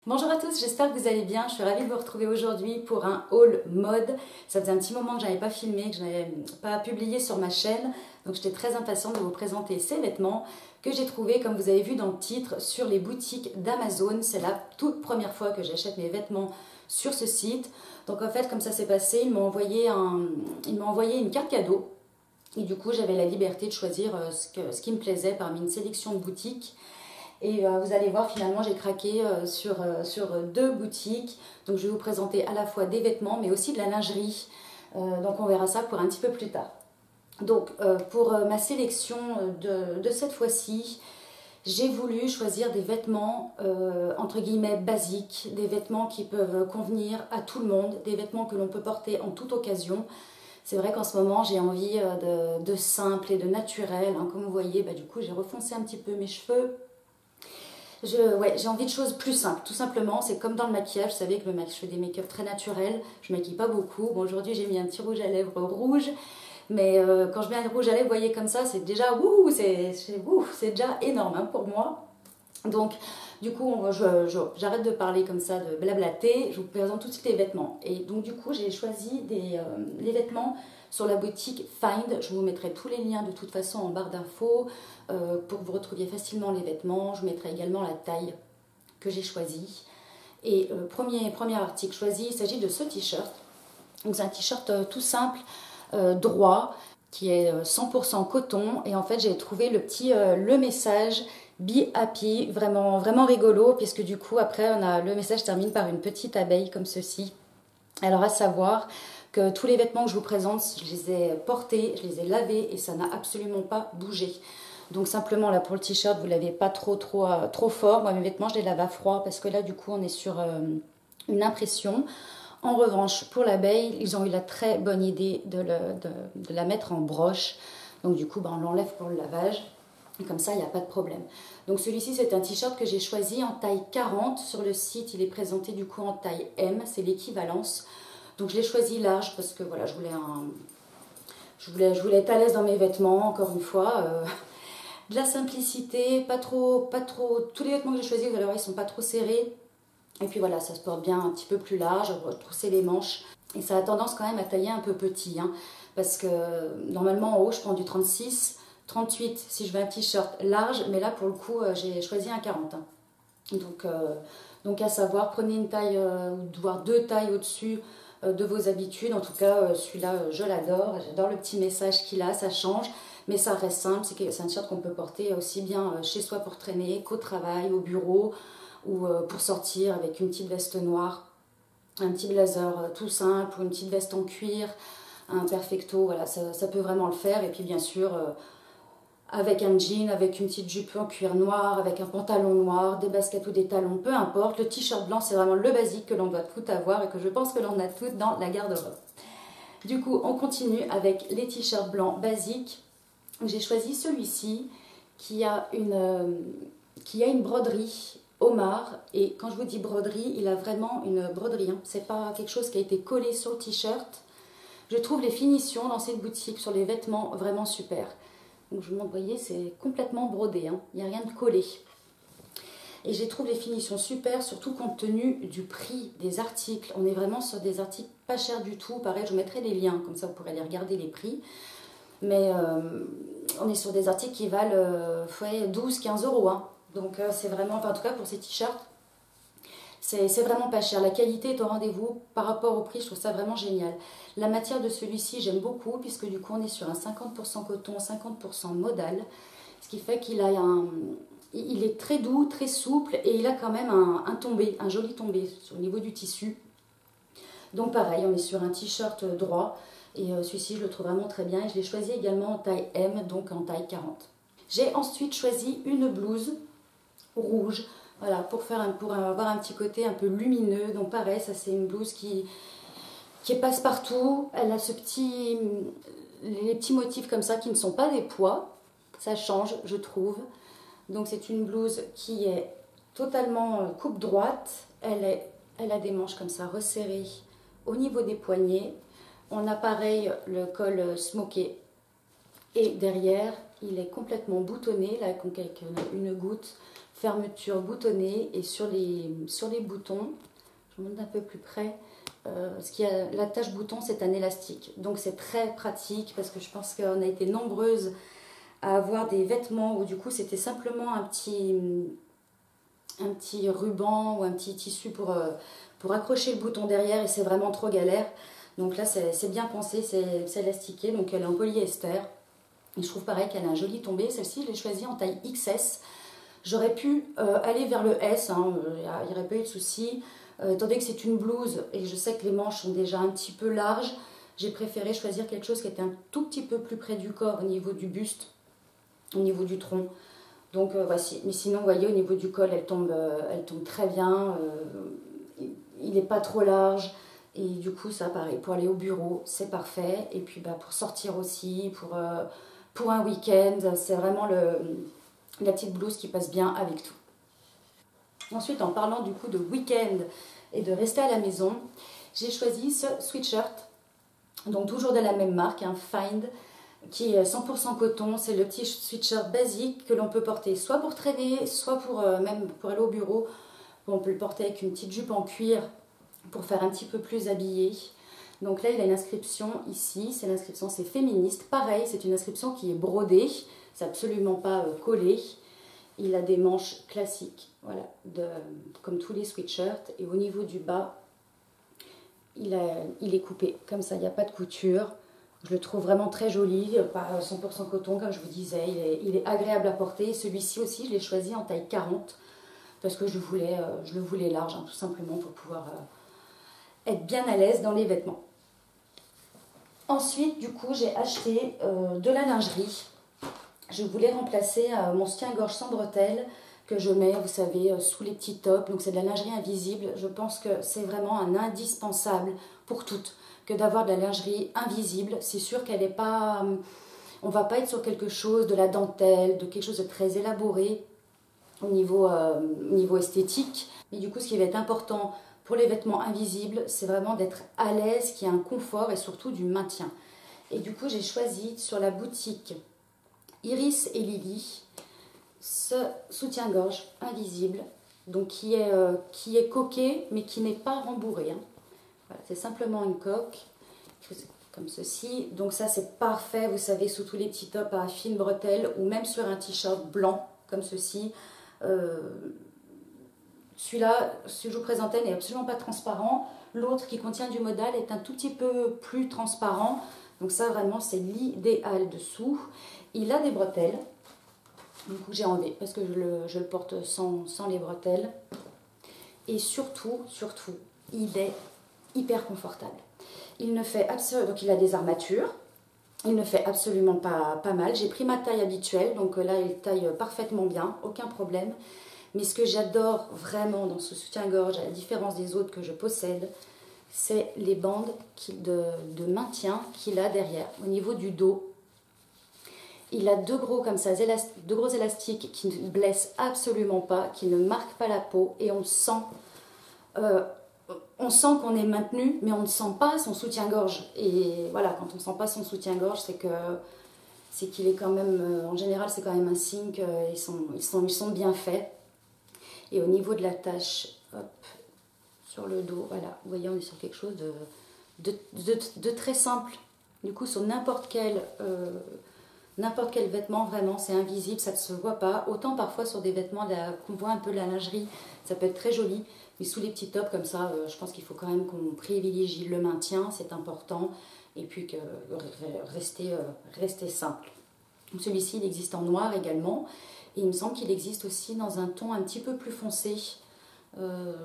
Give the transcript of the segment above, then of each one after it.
Bonjour à tous, j'espère que vous allez bien. Je suis ravie de vous retrouver aujourd'hui pour un haul mode. Ça faisait un petit moment que je n'avais pas filmé, que je n'avais pas publié sur ma chaîne. Donc j'étais très impatiente de vous présenter ces vêtements que j'ai trouvés, comme vous avez vu dans le titre, sur les boutiques d'Amazon. C'est la toute première fois que j'achète mes vêtements sur ce site. Donc en fait, comme ça s'est passé, ils m'ont envoyé une carte cadeau. Et du coup, j'avais la liberté de choisir ce qui me plaisait parmi une sélection de boutiques. Et vous allez voir, finalement, j'ai craqué sur deux boutiques. Donc, je vais vous présenter à la fois des vêtements, mais aussi de la lingerie. Donc, on verra ça pour un petit peu plus tard. Donc, pour ma sélection de cette fois-ci, j'ai voulu choisir des vêtements, entre guillemets, basiques. Des vêtements qui peuvent convenir à tout le monde. Des vêtements que l'on peut porter en toute occasion. C'est vrai qu'en ce moment, j'ai envie de simple et de naturel. Hein. Comme vous voyez, du coup, j'ai refoncé un petit peu mes cheveux. J'ai envie de choses plus simples, tout simplement. C'est comme dans le maquillage, vous savez que je fais des make-up très naturels, je ne maquille pas beaucoup. Bon, aujourd'hui j'ai mis un petit rouge à lèvres rouge, mais quand je mets un rouge à lèvres, vous voyez comme ça, c'est déjà, c'est déjà énorme hein, pour moi. Donc, du coup, j'arrête de parler comme ça, de blablater, je vous présente tout de suite les vêtements. Et donc, du coup, j'ai choisi les vêtements sur la boutique Find. Je vous mettrai tous les liens de toute façon en barre d'infos pour que vous retrouviez facilement les vêtements. Je mettrai également la taille que j'ai choisie. Et premier article choisi, il s'agit de ce t-shirt. Donc, c'est un t-shirt tout simple, droit, qui est 100% coton. Et en fait, j'ai trouvé le message Be Happy, vraiment, vraiment rigolo, puisque du coup, après, le message termine par une petite abeille comme ceci. Alors, à savoir que tous les vêtements que je vous présente, je les ai portés, je les ai lavés et ça n'a absolument pas bougé. Donc, simplement, là, pour le t-shirt, vous ne l'avez pas trop fort. Moi, mes vêtements, je les lave à froid parce que là, du coup, on est sur une impression. En revanche, pour l'abeille, ils ont eu la très bonne idée de la mettre en broche. Donc, du coup, on l'enlève pour le lavage. Et comme ça, il n'y a pas de problème. Donc celui-ci, c'est un t-shirt que j'ai choisi en taille 40. Sur le site, il est présenté du coup en taille M. C'est l'équivalence. Donc je l'ai choisi large parce que voilà, je voulais être à l'aise dans mes vêtements, encore une fois. De la simplicité, pas trop. Tous les vêtements que j'ai choisis, vous allez voir, ils ne sont pas trop serrés. Et puis voilà, ça se porte bien un petit peu plus large, retrousser les manches. Et ça a tendance quand même à tailler un peu petit. Hein, parce que normalement, en haut, je prends du 36. 38 si je veux un t-shirt large, mais là pour le coup j'ai choisi un 40. Hein. Donc à savoir, prenez une taille, voire deux tailles au-dessus de vos habitudes. En tout cas, celui-là je l'adore, j'adore le petit message qu'il a, ça change, mais ça reste simple. C'est un t-shirt qu'on peut porter aussi bien chez soi pour traîner qu'au travail, au bureau, ou pour sortir avec une petite veste noire, un petit blazer tout simple, ou une petite veste en cuir, un perfecto, voilà, ça peut vraiment le faire. Et puis bien sûr, avec un jean, avec une petite jupe en cuir noir, avec un pantalon noir, des baskets ou des talons, peu importe. Le t-shirt blanc, c'est vraiment le basique que l'on doit tout avoir et que je pense que l'on a tout dans la garde-robe. Du coup, on continue avec les t-shirts blancs basiques. J'ai choisi celui-ci qui a une broderie homard. Et quand je vous dis broderie, il a vraiment une broderie. Hein. C'est pas quelque chose qui a été collé sur le t-shirt. Je trouve les finitions dans cette boutique sur les vêtements vraiment super. Donc je vous montre, vous voyez, c'est complètement brodé, hein. Il n'y a rien de collé. Et je trouve les finitions super, surtout compte tenu du prix des articles. On est vraiment sur des articles pas chers du tout. Pareil, je vous mettrai les liens, comme ça vous pourrez aller regarder les prix. Mais on est sur des articles qui valent 12-15 euros. Hein. Donc c'est vraiment, enfin, en tout cas pour ces t-shirts, c'est vraiment pas cher. La qualité est au rendez-vous par rapport au prix, je trouve ça vraiment génial. La matière de celui-ci, j'aime beaucoup, puisque du coup, on est sur un 50% coton, 50% modal. Ce qui fait il est très doux, très souple, et il a quand même un tombé, un joli tombé au niveau du tissu. Donc pareil, on est sur un t-shirt droit, et celui-ci, je le trouve vraiment très bien. Et je l'ai choisi également en taille M, donc en taille 40. J'ai ensuite choisi une blouse rouge. Voilà, pour avoir un petit côté un peu lumineux. Donc pareil, ça c'est une blouse qui est passe-partout. Elle a les petits motifs comme ça qui ne sont pas des pois. Ça change, je trouve. Donc c'est une blouse qui est totalement coupe droite. Elle a des manches comme ça resserrées au niveau des poignets. On a pareil le col smoké. Et derrière, il est complètement boutonné, là, avec une goutte. fermeture boutonnée et sur les boutons, je vous montre d'un peu plus près, l'attache bouton c'est un élastique. Donc c'est très pratique parce que je pense qu'on a été nombreuses à avoir des vêtements où du coup c'était simplement un petit ruban ou un petit tissu pour accrocher le bouton derrière et c'est vraiment trop galère. Donc là c'est bien pensé, c'est élastiqué, donc elle est en polyester. Et je trouve pareil qu'elle a un joli tombé. Celle-ci je l'ai choisie en taille XS. J'aurais pu aller vers le S, hein, il n'y aurait pas eu de souci. Étant donné que c'est une blouse et que je sais que les manches sont déjà un petit peu larges, j'ai préféré choisir quelque chose qui était un tout petit peu plus près du corps au niveau du buste, au niveau du tronc. Donc voici, mais sinon vous voyez au niveau du col elle tombe très bien, il n'est pas trop large et du coup ça pareil, pour aller au bureau c'est parfait et puis pour sortir aussi, pour un week-end, c'est vraiment la petite blouse qui passe bien avec tout. Ensuite en parlant du coup de week-end et de rester à la maison, j'ai choisi ce sweatshirt, donc toujours de la même marque, un Find, qui est 100% coton. C'est le petit sweatshirt basique que l'on peut porter soit pour traîner, soit même pour aller au bureau. On peut le porter avec une petite jupe en cuir pour faire un petit peu plus habillé. Donc là, il a une inscription ici. L'inscription, c'est féministe. Pareil, c'est une inscription qui est brodée. C'est absolument pas collé. Il a des manches classiques, voilà, comme tous les sweatshirts. Et au niveau du bas, il est coupé comme ça. Il n'y a pas de couture. Je le trouve vraiment très joli, pas 100% coton comme je vous disais, il est agréable à porter. Celui-ci aussi, je l'ai choisi en taille 40 parce que je le voulais large, hein, tout simplement pour pouvoir être bien à l'aise dans les vêtements. Ensuite, du coup, j'ai acheté de la lingerie. Je voulais remplacer mon soutien-gorge sans bretelles que je mets, vous savez, sous les petits tops. Donc c'est de la lingerie invisible. Je pense que c'est vraiment un indispensable pour toutes que d'avoir de la lingerie invisible. C'est sûr qu'elle n'est pas... on ne va pas être sur quelque chose de la dentelle, de quelque chose de très élaboré au niveau esthétique. Mais du coup, ce qui va être important pour les vêtements invisibles, c'est vraiment d'être à l'aise, qu'il y ait un confort et surtout du maintien. Et du coup, j'ai choisi sur la boutique Iris et Lily ce soutien-gorge invisible, donc qui est coqué mais qui n'est pas rembourré, hein. Voilà, c'est simplement une coque comme ceci. Donc ça c'est parfait, vous savez, sous tous les petits tops à fines bretelles ou même sur un t-shirt blanc comme ceci. Celui-là, celui que je vous présentais, n'est absolument pas transparent. L'autre qui contient du modal est un tout petit peu plus transparent. Donc ça vraiment c'est l'idéal dessous. Il a des bretelles. Du coup j'ai enlevé parce que je le porte sans les bretelles. Et surtout, il est hyper confortable. Donc il a des armatures. Il ne fait absolument pas mal. J'ai pris ma taille habituelle, donc là il taille parfaitement bien, aucun problème. Mais ce que j'adore vraiment dans ce soutien-gorge, à la différence des autres que je possède, c'est les bandes de maintien qu'il a derrière. Au niveau du dos, il a deux gros élastiques qui ne blessent absolument pas, qui ne marquent pas la peau et on sent qu'on est maintenu, mais on ne sent pas son soutien-gorge. Et voilà, quand on ne sent pas son soutien-gorge, c'est qu'il est quand même, en général, c'est quand même un signe qu'ils sont bien faits. Et au niveau de la tache, hop, sur le dos, voilà, vous voyez, on est sur quelque chose de très simple. Du coup, sur n'importe quel vêtement, vraiment, c'est invisible, ça ne se voit pas. Autant parfois sur des vêtements qu'on voit un peu la lingerie, ça peut être très joli. Mais sous les petits tops comme ça, je pense qu'il faut quand même qu'on privilégie le maintien, c'est important. Et puis que rester simple. Celui-ci, il existe en noir également. Et il me semble qu'il existe aussi dans un ton un petit peu plus foncé.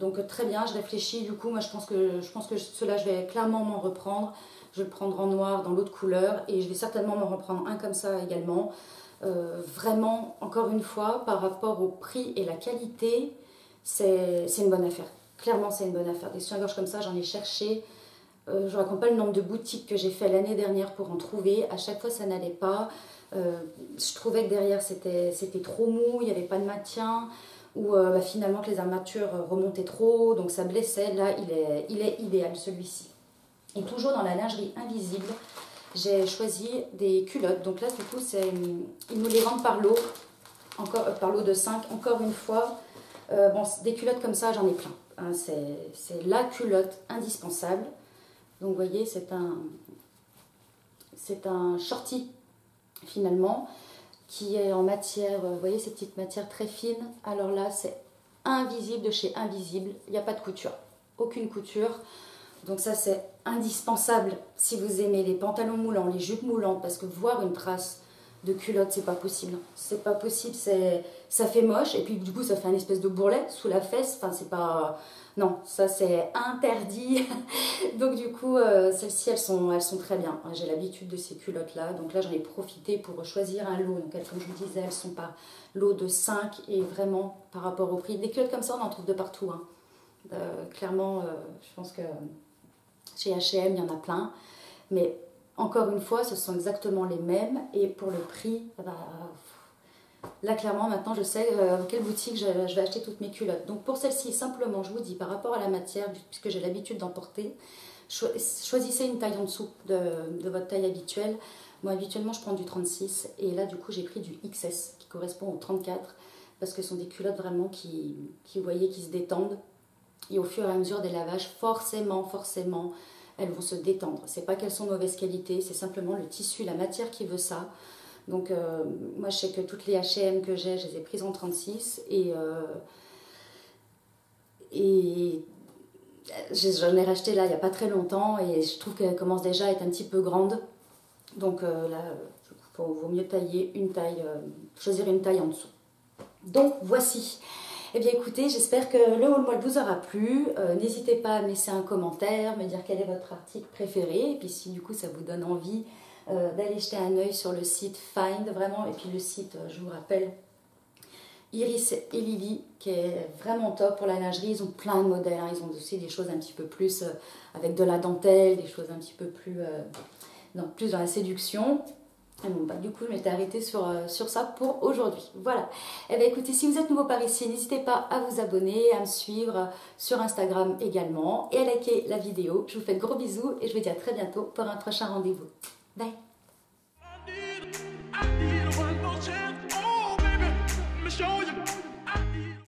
Donc très bien, je réfléchis. Du coup, moi je pense que cela, je vais clairement m'en reprendre. Je vais le prendre en noir dans l'autre couleur. Et je vais certainement m'en reprendre un comme ça également. Vraiment, encore une fois, par rapport au prix et la qualité, c'est une bonne affaire. Clairement, c'est une bonne affaire. Des soutiens-gorge comme ça, j'en ai cherché. Je ne raconte pas le nombre de boutiques que j'ai fait l'année dernière pour en trouver. À chaque fois, ça n'allait pas. Je trouvais que derrière, c'était trop mou, il n'y avait pas de maintien. Ou finalement, que les armatures remontaient trop, donc ça blessait. Là, il est idéal, celui-ci. Et toujours dans la lingerie invisible, j'ai choisi des culottes. Donc là, du coup, ils nous les vendent par lot. par lot de 5, encore une fois. Bon, des culottes comme ça, j'en ai plein. Hein, c'est la culotte indispensable. Donc, vous voyez, c'est un shorty, finalement, qui est en matière, vous voyez, ces petites matières très fines. Alors là, c'est Invisible de chez Invisible. Il n'y a pas de couture. Aucune couture. Donc ça, c'est indispensable si vous aimez les pantalons moulants, les jupes moulantes, parce que voir une trace de culotte, c'est pas possible. C'est pas possible, ça fait moche, et puis du coup, ça fait un espèce de bourrelet sous la fesse. Enfin, c'est pas... Non, ça, c'est interdit. Donc du coup, celles-ci, elles sont très bien. J'ai l'habitude de ces culottes-là. Donc là, j'en ai profité pour choisir un lot. Donc, comme je vous disais, elles sont par lot de 5, et vraiment, par rapport au prix. Des culottes comme ça, on en trouve de partout. Hein. Clairement, je pense que chez H&M, il y en a plein. Mais encore une fois, ce sont exactement les mêmes. Et pour le prix, là, clairement, maintenant, je sais quelle boutique je vais acheter toutes mes culottes. Donc, pour celle-ci, simplement, je vous dis, par rapport à la matière, puisque j'ai l'habitude d'en porter, choisissez une taille en dessous de votre taille habituelle. Moi, habituellement, je prends du 36. Et là, du coup, j'ai pris du XS, qui correspond au 34. Parce que ce sont des culottes vraiment qui vous voyez, qui se détendent. Et au fur et à mesure des lavages, forcément, elles vont se détendre. C'est pas qu'elles sont de mauvaise qualité, c'est simplement le tissu, la matière qui veut ça. Donc, moi, je sais que toutes les H&M que j'ai, je les ai prises en 36. Et j'en ai racheté là, il n'y a pas très longtemps. Et je trouve qu'elles commencent déjà à être un petit peu grandes. Donc, là, il vaut mieux tailler une taille, choisir une taille en dessous. Donc, voici. Eh bien écoutez, j'espère que le haul moelle vous aura plu. N'hésitez pas à me laisser un commentaire, me dire quel est votre article préféré. Et puis si du coup ça vous donne envie d'aller jeter un œil sur le site Find, vraiment. Et puis le site, je vous rappelle, Iris et Lily, qui est vraiment top pour la lingerie. Ils ont plein de modèles. Hein. Ils ont aussi des choses un petit peu plus avec de la dentelle, des choses un petit peu plus, plus dans la séduction. Bon, bah, du coup, je m'étais arrêtée sur ça pour aujourd'hui. Voilà. Eh bien, écoutez, si vous êtes nouveau par ici, n'hésitez pas à vous abonner, à me suivre sur Instagram également et à liker la vidéo. Je vous fais de gros bisous et je vous dis à très bientôt pour un prochain rendez-vous. Bye!